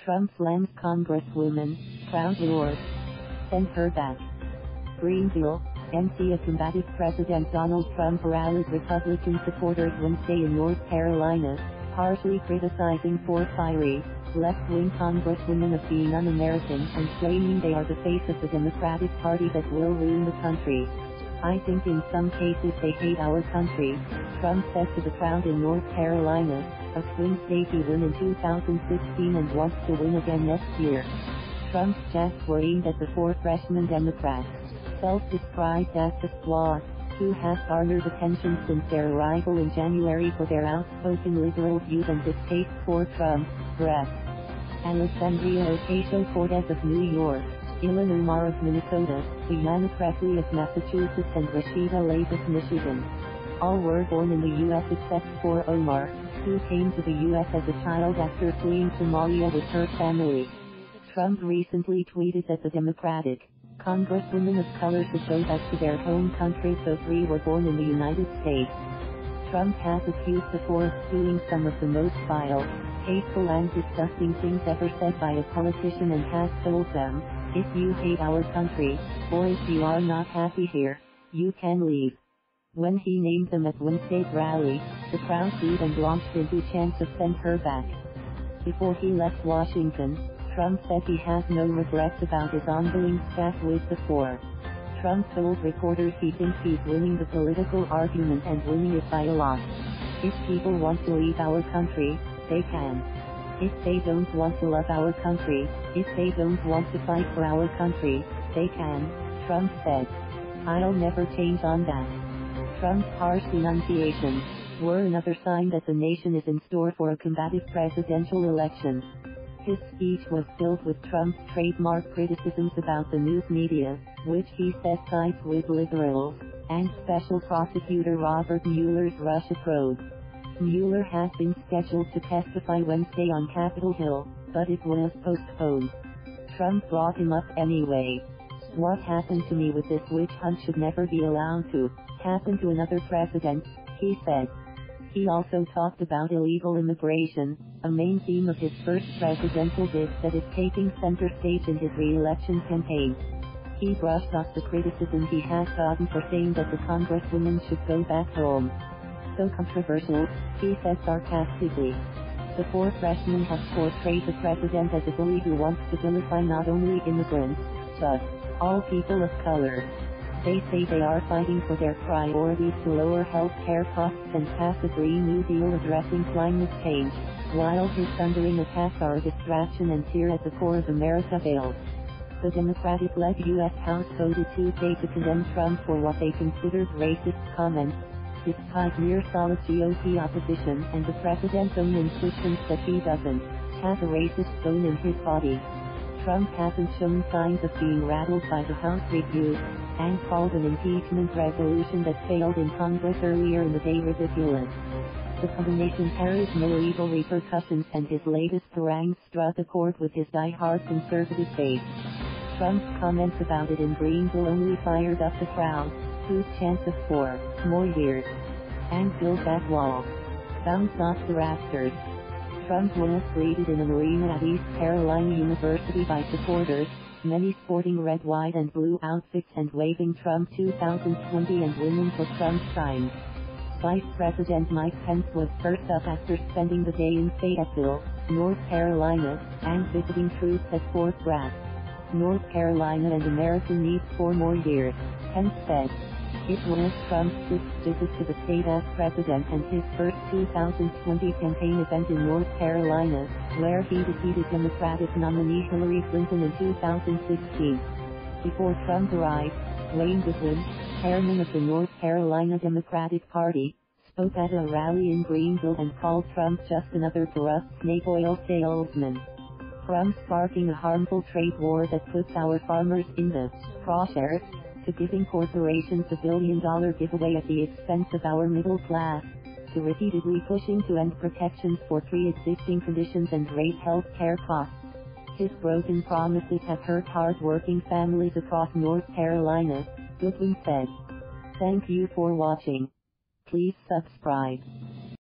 Trump slams congresswoman, proud yours. Send her back. Greenville, NC. A combative President Donald Trump rallied Republican supporters Wednesday in North Carolina, harshly criticizing four fiery, left-wing congresswomen of being un-American and claiming they are the face of the Democratic Party that will ruin the country. I think in some cases they hate our country, Trump said to the crowd in North Carolina, a swing state he won in 2016 and wants to win again next year. Trump's jabs were aimed at the four freshman Democrats, self-described as the squad, who have garnered attention since their arrival in January for their outspoken liberal views and distaste for Trump. Rep. Alexandria Ocasio-Cortez of New York, Ilhan Omar of Minnesota, Ayanna Pressley of Massachusetts and Rashida Tlaib of Michigan. All were born in the U.S. except for Omar, who came to the U.S. as a child after fleeing Somalia with her family. Trump recently tweeted that the Democratic congresswomen of color should go back to their home country so three were born in the United States. Trump has accused the four of doing some of the most vile, hateful and disgusting things ever said by a politician and has told them, if you hate our country, or if you are not happy here, you can leave. When he named them at Wednesday's rally, the crowd booed and launched into chants of send her back. Before he left Washington, Trump said he has no regrets about his ongoing spat with the four. Trump told reporters he thinks he's winning the political argument and winning it by a lot. If people want to leave our country, they can. If they don't want to love our country, if they don't want to fight for our country, they can, Trump said. I'll never change on that. Trump's harsh denunciations were another sign that the nation is in store for a combative presidential election. His speech was filled with Trump's trademark criticisms about the news media, which he says sides with liberals, and Special Prosecutor Robert Mueller's Russia probe. Mueller has been scheduled to testify Wednesday on Capitol Hill, but it was postponed. Trump brought him up anyway. What happened to me with this witch hunt should never be allowed to happen to another president, he said. He also talked about illegal immigration, a main theme of his first presidential bid that is taking center stage in his re-election campaign. He brushed off the criticism he has gotten for saying that the congresswomen should go back home. So controversial, he said sarcastically. The four freshmen have portrayed the president as a bully who wants to vilify not only immigrants, but all people of color. They say they are fighting for their priorities to lower health care costs and pass a Green New Deal addressing climate change, while his thundering attacks are a distraction and tear at the core of America fails. The Democratic-led U.S. House voted Tuesday to condemn Trump for what they considered racist comments, despite mere solid GOP opposition and the president's own insistence that he doesn't have a racist bone in his body. Trump hasn't shown signs of being rattled by the House review, and called an impeachment resolution that failed in Congress earlier in the day ridiculous. The combination carries no legal repercussions and his latest harangue struck a chord with his die-hard conservative base. Trump's comments about it in Greenville only fired up the crowd, whose chants of 4 more years and build back walls bounced off the rafters. Trump was greeted in an arena at East Carolina University by supporters, many sporting red, white and blue outfits and waving Trump 2020 and Women for Trump signs. Vice President Mike Pence was first up after spending the day in Fayetteville, North Carolina, and visiting troops at Fort Bragg. North Carolina and America needs 4 more years, Pence said. It was Trump's 6th visit to the state as president and his first 2020 campaign event in North Carolina, where he defeated Democratic nominee Hillary Clinton in 2016. Before Trump arrived, Wayne Goodwin, chairman of the North Carolina Democratic Party, spoke at a rally in Greenville and called Trump just another corrupt snake oil salesman. From sparking a harmful trade war that puts our farmers in the crosshairs, to giving corporations a $1 billion giveaway at the expense of our middle class, to repeatedly pushing to end protections for pre-existing conditions and raise health care costs. His broken promises have hurt hard-working families across North Carolina, Goodwin said. Thank you for watching. Please subscribe.